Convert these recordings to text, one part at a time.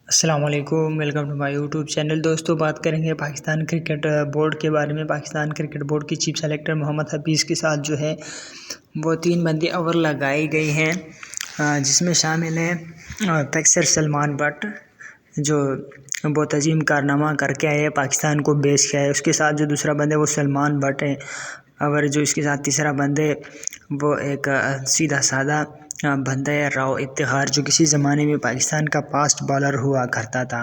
अस्सलाम वालेकुम, welcome to my YouTube channel. दोस्तों, बात करेंगे पाकिस्तान क्रिकेट बोर्ड के बारे में। पाकिस्तान क्रिकेट बोर्ड के चीफ सेलेक्टर मोहम्मद हफीज़ के साथ जो है वो 3 बंदे ओवर लगाई गई हैं, जिसमें शामिल हैं पेसर सलमान बट, जो बहुत अजीम कारनामा करके आए हैं, पाकिस्तान को बेच के आए। उसके साथ जो दूसरा बंदा है वो सलमान बट है, और जो इसके साथ तीसरा बंदे वो एक सीधा साधा बंदा है, राव इफ्तिखार, जो किसी ज़माने में पाकिस्तान का फास्ट बॉलर हुआ करता था।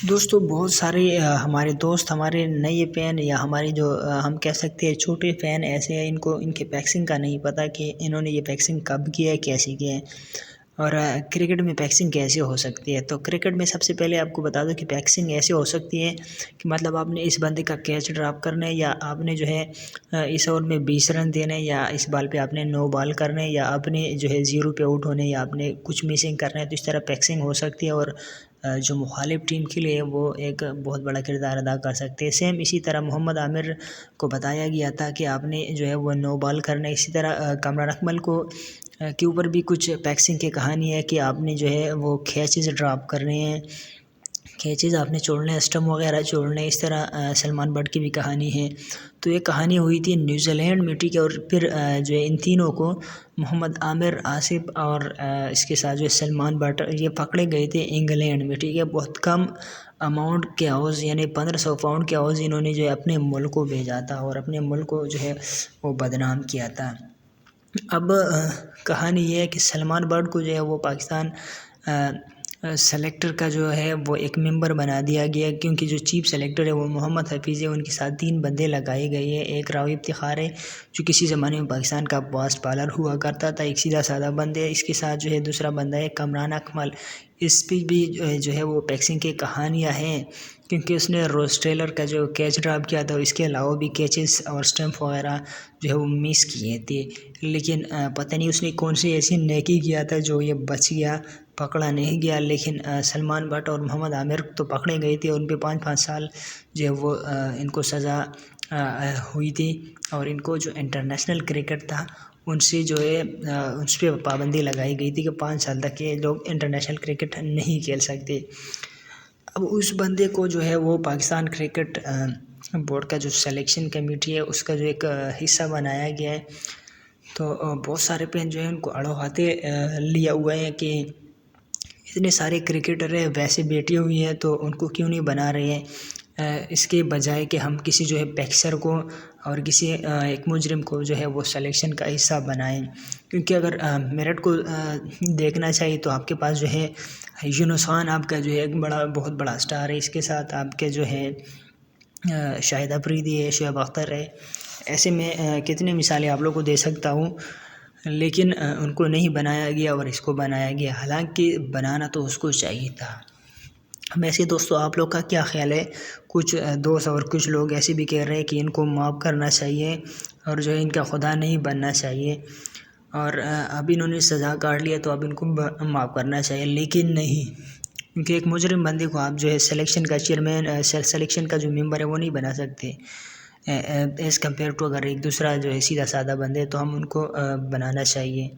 दोस्तों, बहुत सारे हमारे दोस्त, हमारे नए फ़ैन या हमारे जो हम कह सकते हैं छोटे फ़ैन ऐसे हैं, इनको इनके पैक्सिंग का नहीं पता कि इन्होंने ये पैक्सिंग कब किया है, कैसे किया है, और क्रिकेट में पैक्सिंग कैसे हो सकती है। तो क्रिकेट में सबसे पहले आपको बता दूं कि पैक्सिंग ऐसे हो सकती है कि मतलब आपने इस बंदे का कैच ड्रॉप करना है, या आपने जो है इस ओवर में 20 रन देने, या इस बॉल पे आपने 9 बॉल करने, या आपने जो है 0 पे आउट होने, या आपने कुछ मिसिंग करना है। तो इस तरह पैक्सिंग हो सकती है, और जो मुखालिफ टीम के लिए वो एक बहुत बड़ा किरदार अदा कर सकते हैं। सेम इसी तरह मोहम्मद आमिर को बताया गया था कि आपने जो है वो 9 बॉल करना है। इसी तरह कामरान अकमल को के ऊपर भी कुछ पैक्सिंग की कहानी है कि आपने जो है वो कैचेस ड्रॉप करने हैं, कैचेस आपने छोड़ने हैं, स्टम्प वगैरह छोड़ने हैं। इस तरह सलमान बट की भी कहानी है। तो ये कहानी हुई थी न्यूजीलैंड में, ठीक है। और फिर जो है इन तीनों को, मोहम्मद आमिर, आसिफ और इसके साथ जो है सलमान बट, ये पकड़े गए थे इंग्लैंड में, ठीक है। बहुत कम अमाउंट के हाउस, यानी 1500 पाउंड के हाउस इन्होंने जो है अपने मुल्क को भेजा था, और अपने मुल्क को जो है वो बदनाम किया था। अब कहानी ये है कि सलमान बट को जो है वो पाकिस्तान सेलेक्टर का जो है वो एक मेंबर बना दिया गया, क्योंकि जो चीफ सेलेक्टर है वो मोहम्मद हफीज़ है। उनके साथ 3 बंदे लगाए गए हैं। एक राव इफ्तिखार है, जो किसी ज़माने में पाकिस्तान का फास्ट बॉलर हुआ करता था, एक सीधा साधा बंदे है। इसके साथ जो है दूसरा बंदा है कामरान अकमल। इस पर भी जो है वो पैक्सिंग की कहानियाँ हैं, क्योंकि उसने रोज टेलर का जो कैच ड्रॉप किया था, इसके अलावा भी कैचेस और स्टंप वगैरह जो है वो मिस किए थे। लेकिन पता नहीं उसने कौन सी ऐसी नेकी किया था जो ये बच गया, पकड़ा नहीं गया। लेकिन सलमान बट और मोहम्मद आमिर तो पकड़े गए थे, उन पे 5-5 साल जो है वो इनको सज़ा हुई थी, और इनको जो इंटरनेशनल क्रिकेट था उनसे जो है उस पर पाबंदी लगाई गई थी कि 5 साल तक ये लोग इंटरनेशनल क्रिकेट नहीं खेल सकते। अब उस बंदे को जो है वो पाकिस्तान क्रिकेट बोर्ड का जो सिलेक्शन कमेटी है उसका जो एक हिस्सा बनाया गया है। तो बहुत सारे प्लेयर जो है उनको अड़ो हाथे लिया हुआ है कि इतने सारे क्रिकेटर है वैसे बैठी हुई हैं, तो उनको क्यों नहीं बना रहे हैं। इसके बजाय कि हम किसी जो है पैक्सर को और किसी एक मुजरिम को जो है वो सिलेक्शन का हिस्सा बनाएं। क्योंकि अगर मेरिट को देखना चाहिए तो आपके पास जो है यूनुस खान आपका जो है एक बहुत बड़ा स्टार है। इसके साथ आपके जो है शाहिद अफरीदी है, शुएब अख्तर है। ऐसे में कितनी मिसालें आप लोग को दे सकता हूँ, लेकिन उनको नहीं बनाया गया और इसको बनाया गया। हालांकि बनाना तो उसको चाहिए था। वैसे दोस्तों, आप लोग का क्या ख्याल है? कुछ दोस्त और कुछ लोग ऐसे भी कह रहे हैं कि इनको माफ़ करना चाहिए, और जो है इनका खुदा नहीं बनना चाहिए, और अब इन्होंने सज़ा काट लिया तो अब इनको माफ़ करना चाहिए। लेकिन नहीं, क्योंकि एक मुजरिम बंदे को आप जो है सिलेक्शन का चेयरमैन, सिलेक्शन का जो मेंबर है वो नहीं बना सकते। एज़ कम्पेयर टू अगर एक दूसरा जो है सीधा साधा बंदे, तो हम उनको बनाना चाहिए।